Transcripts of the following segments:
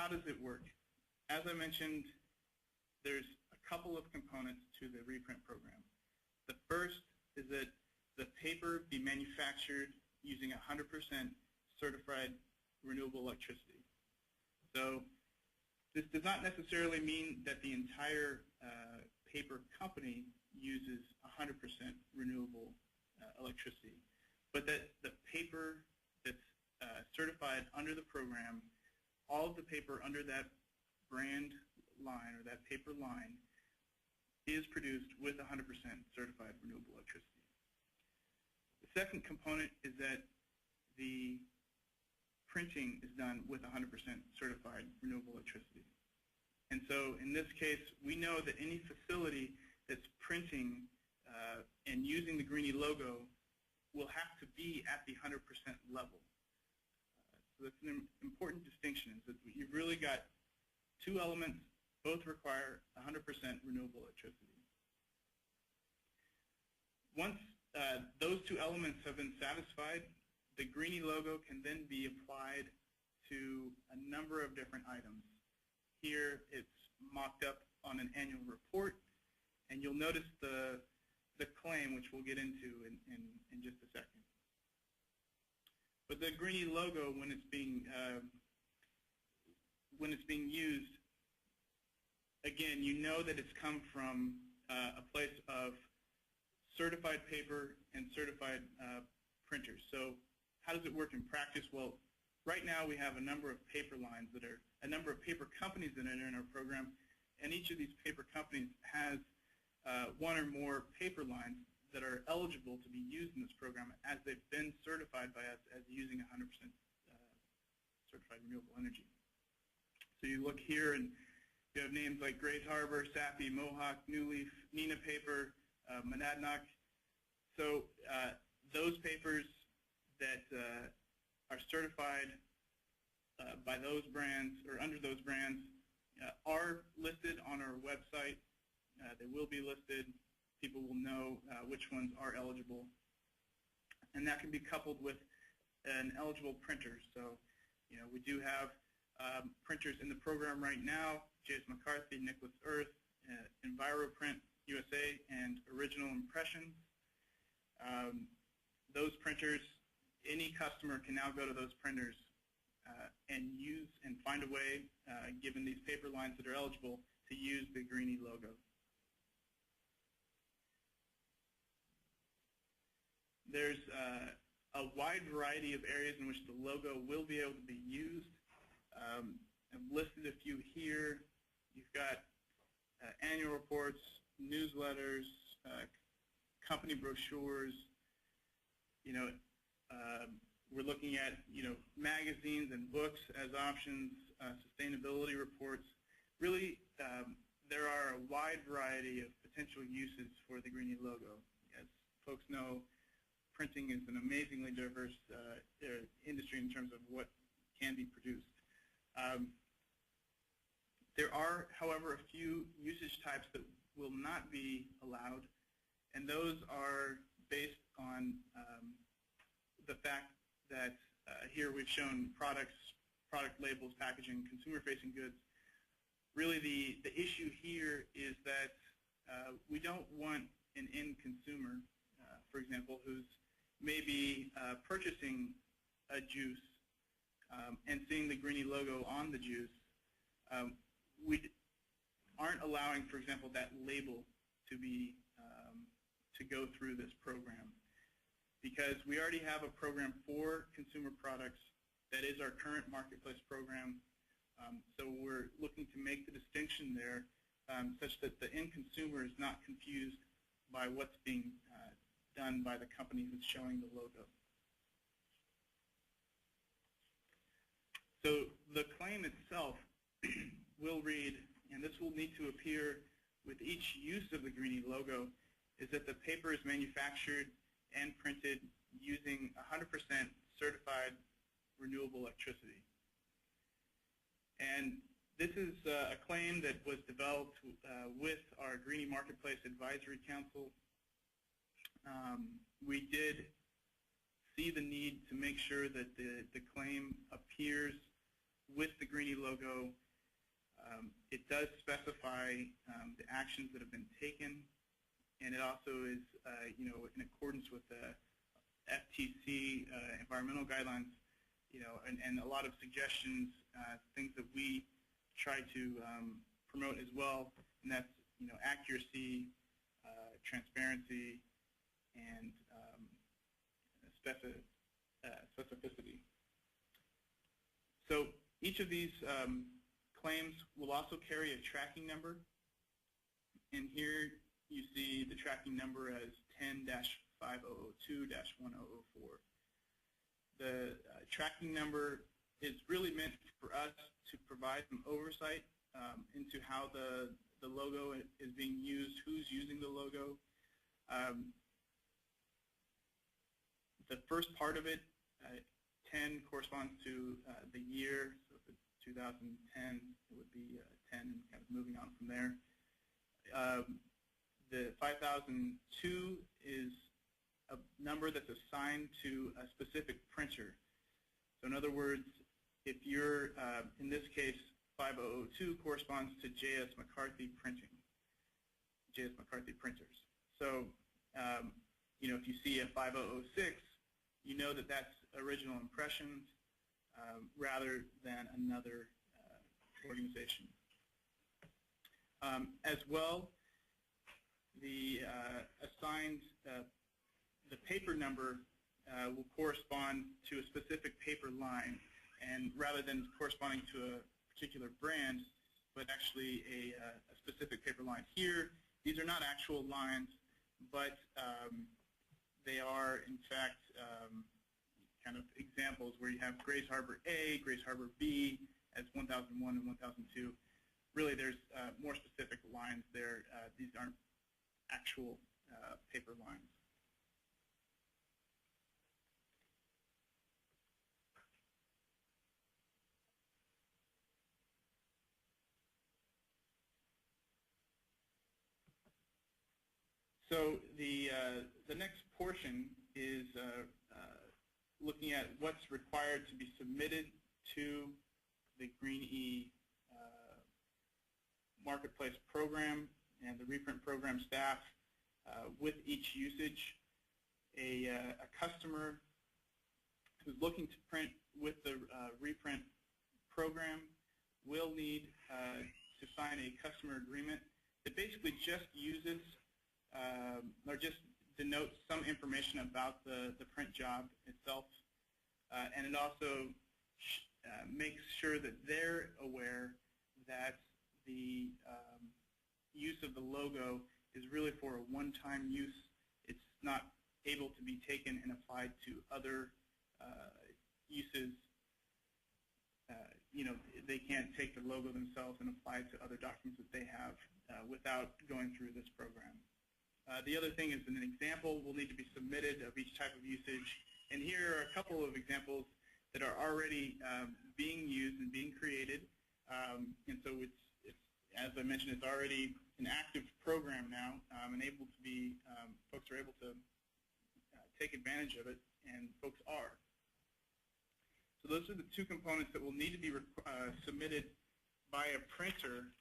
how does it work? As I mentioned, there's a couple of components to the reprint program. The first is that the paper be manufactured using 100% certified renewable electricity. So this does not necessarily mean that the entire paper company uses 100% renewable electricity, but that the paper that's certified under the program, all of the paper under that brand line or that paper line is produced with 100% certified renewable electricity. The second component is that the printing is done with 100% certified renewable electricity. And so in this case, we know that any facility that's printing and using the Greenie logo will have to be at the 100% level. So that's an important distinction, is that you've really got two elements, both require 100% renewable electricity. Once those two elements have been satisfied, the Greenie logo can then be applied to a number of different items. Here it's mocked up on an annual report, and you'll notice the claim, which we'll get into in just a second. But the Greenie logo, when it's being used, again, you know that it's come from a place of certified paper and certified printers. So how does it work in practice? Well, right now we have a number of paper lines that are, a number of paper companies that are in our program, and each of these paper companies has one or more paper lines that are eligible to be used in this program as they've been certified by us as using 100% certified renewable energy. So you look here and you have names like Grays Harbor, Sappi, Mohawk, New Leaf, Neenah Paper, Monadnock. So those papers that are certified by those brands or under those brands are listed on our website. They will be listed. People will know which ones are eligible. And that can be coupled with an eligible printer. So, you know, we do have printers in the program right now: J.S. McCarthy, Nicholas Earth, EnviroPrint USA, and Original Impressions. Those printers, any customer can now go to those printers and use and find a way, given these paper lines that are eligible, to use the Greenie logo. There's a wide variety of areas in which the logo will be able to be used. I've listed a few here. You've got annual reports, newsletters, company brochures. You know, we're looking at, you know, magazines and books as options, sustainability reports. Really, there are a wide variety of potential uses for the Greenie logo. As folks know, printing is an amazingly diverse industry in terms of what can be produced. There are, however, a few usage types that will not be allowed, and those are based on the fact that here we've shown products, product labels, packaging, consumer-facing goods. Really, the issue here is that we don't want an end consumer, for example, who's maybe purchasing a juice and seeing the Greenie logo on the juice. We aren't allowing, for example, that label to be to go through this program, because we already have a program for consumer products that is our current marketplace program. So we're looking to make the distinction there such that the end consumer is not confused by what's being done by the company who's showing the logo. So the claim itself will read, and this will need to appear with each use of the Greenie logo, is that the paper is manufactured and printed using 100% certified renewable electricity. And this is a claim that was developed with our Greenie Marketplace Advisory Council. We did see the need to make sure that the claim appears with the Greenie logo, it does specify the actions that have been taken, and it also is, in accordance with the FTC environmental guidelines, and a lot of suggestions, things that we try to promote as well, and that's, accuracy, transparency, and specificity. So each of these claims will also carry a tracking number, and here you see the tracking number as 10-5002-1004. The tracking number is really meant for us to provide some oversight into how the logo is being used, who's using the logo. The first part of it, 10 corresponds to the year, so if it's 2010, it would be 10, kind of moving on from there. The 5002 is a number that's assigned to a specific printer. So in other words, if you're, in this case, 5002 corresponds to J.S. McCarthy printing, J.S. McCarthy printers. So, if you see a 5006, you know that that's original impressions rather than another organization. As well, the assigned the paper number will correspond to a specific paper line, and rather than corresponding to a particular brand, but actually a specific paper line. Here, these are not actual lines, but they are, in fact, kind of examples where you have Grays Harbor A, Grays Harbor B as 1001 and 1002. Really, there's more specific lines there. These aren't actual paper lines. So the next portion is looking at what's required to be submitted to the Greenie Marketplace program and the reprint program staff with each usage. A customer who's looking to print with the reprint program will need to sign a customer agreement that basically just uses or just denotes some information about the print job itself, and it also makes sure that they're aware that the use of the logo is really for a one-time use. It's not able to be taken and applied to other uses. They can't take the logo themselves and apply it to other documents that they have without going through this program. The other thing is an example will need to be submitted of each type of usage. And here are a couple of examples that are already being used and being created. And so it's, as I mentioned, it's already an active program now and able to be, folks are able to take advantage of it, and folks are. So those are the two components that will need to be submitted by a printer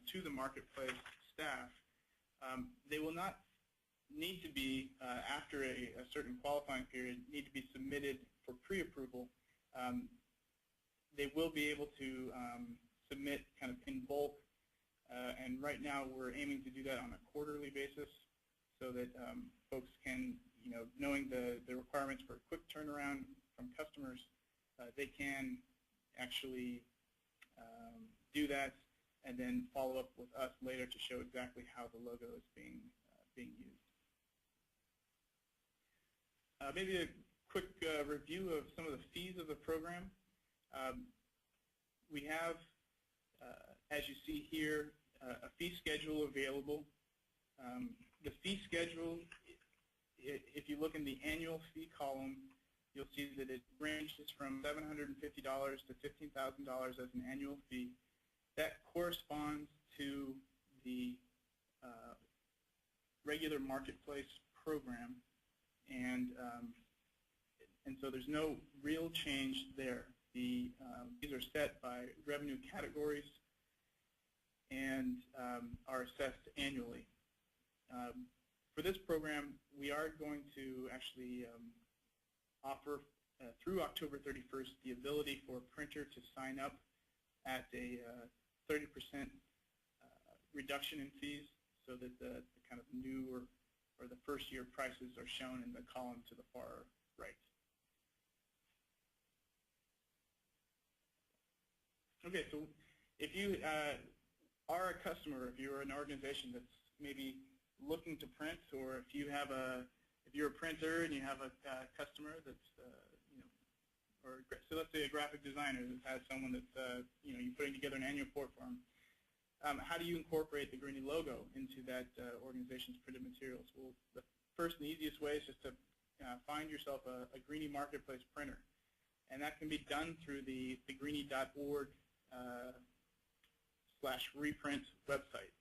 to the marketplace staff. They will not need to be, after a certain qualifying period, need to be submitted for pre-approval. They will be able to submit kind of in bulk, and right now we're aiming to do that on a quarterly basis so that folks can, knowing the requirements for a quick turnaround from customers, they can actually do that and then follow up with us later to show exactly how the logo is being used. Maybe a quick review of some of the fees of the program. We have, as you see here, a fee schedule available. The fee schedule, if you look in the annual fee column, you'll see that it ranges from $750 to $15,000 as an annual fee. That corresponds to the regular marketplace program, and so there's no real change there. These are set by revenue categories and are assessed annually. For this program, we are going to actually offer through October 31st the ability for a printer to sign up at a 30% reduction in fees, so that the kind of new or the first year prices are shown in the column to the far right. Okay, so if you are a customer, if you're an organization that's maybe looking to print, or if you're a printer and you have a customer that's so let's say a graphic designer that has someone that's you're putting together an annual report for them. How do you incorporate the Greenie logo into that organization's printed materials? Well, the first and easiest way is just to find yourself a Greenie Marketplace printer, and that can be done through the greenie.org /reprint website.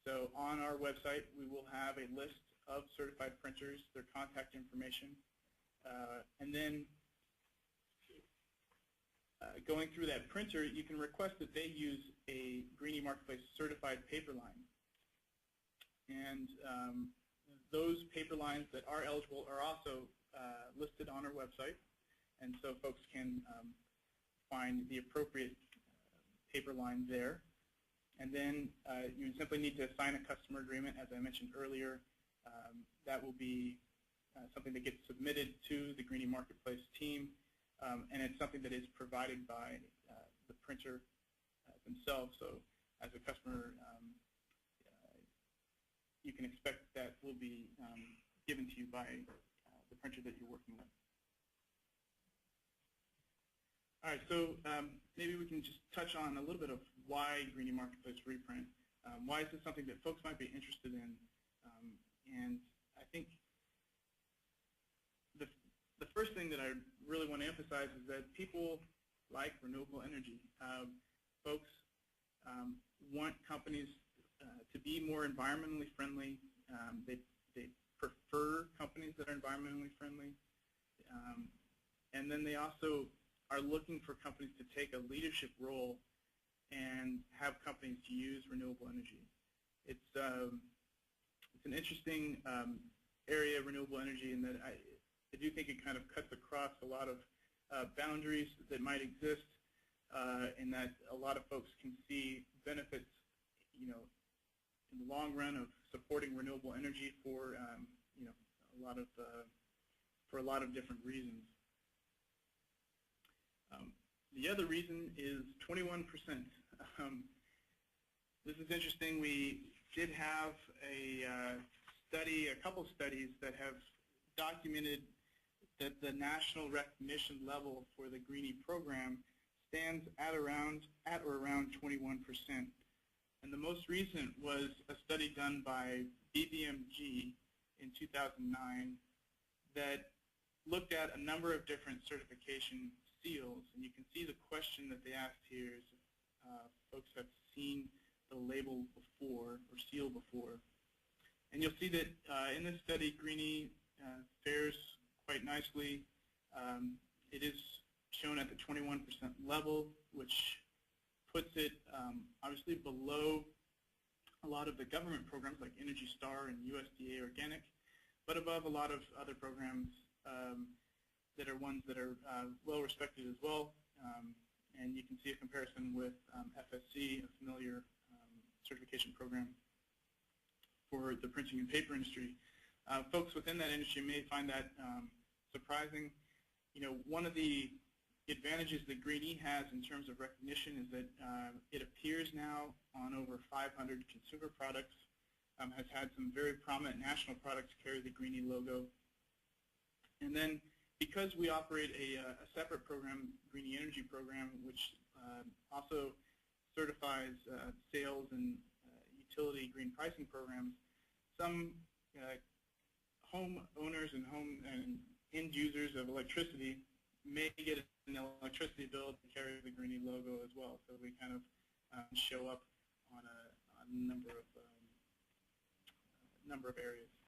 So on our website, we will have a list of certified printers, their contact information, and then going through that printer, you can request that they use a Greenie Marketplace certified paper line. And those paper lines that are eligible are also listed on our website, and so folks can find the appropriate paper line there. And then you simply need to sign a customer agreement, as I mentioned earlier. That will be something that gets submitted to the Greenie Marketplace team, and it's something that is provided by the printer themselves. So as a customer, you can expect that will be given to you by the printer that you're working with. All right, so maybe we can just touch on a little bit of why Greenie Marketplace reprint. Why is this something that folks might be interested in? And I think the first thing that I really want to emphasize is that people like renewable energy. Folks want companies to be more environmentally friendly. They prefer companies that are environmentally friendly. And then they also are looking for companies to take a leadership role and have companies to use renewable energy. It's an interesting area, renewable energy, in that I do think it kind of cuts across a lot of boundaries that might exist, in that a lot of folks can see benefits, in the long run of supporting renewable energy for a lot of different reasons. The other reason is 21%. This is interesting. We did have a couple studies that have documented that the national recognition level for the Greenie program stands at or around 21%. And the most recent was a study done by BBMG in 2009 that looked at a number of different certification seals, and you can see the question that they asked here is if folks have seen the label before or seal before. And you'll see that in this study, Greenie fares quite nicely. It is shown at the 21% level, which puts it obviously below a lot of the government programs like Energy Star and USDA Organic, but above a lot of other programs that are ones that are well respected as well. And you can see a comparison with FSC, a familiar certification program for the printing and paper industry. Folks within that industry may find that surprising. One of the advantages that Greenie has in terms of recognition is that it appears now on over 500 consumer products, has had some very prominent national products carry the Greenie logo. And then because we operate a separate program, Greenie Energy program, which also certifies sales and utility green pricing programs, some home owners and end users of electricity may get an electricity bill to carry the Greenie logo as well. So we kind of show up on a number of areas.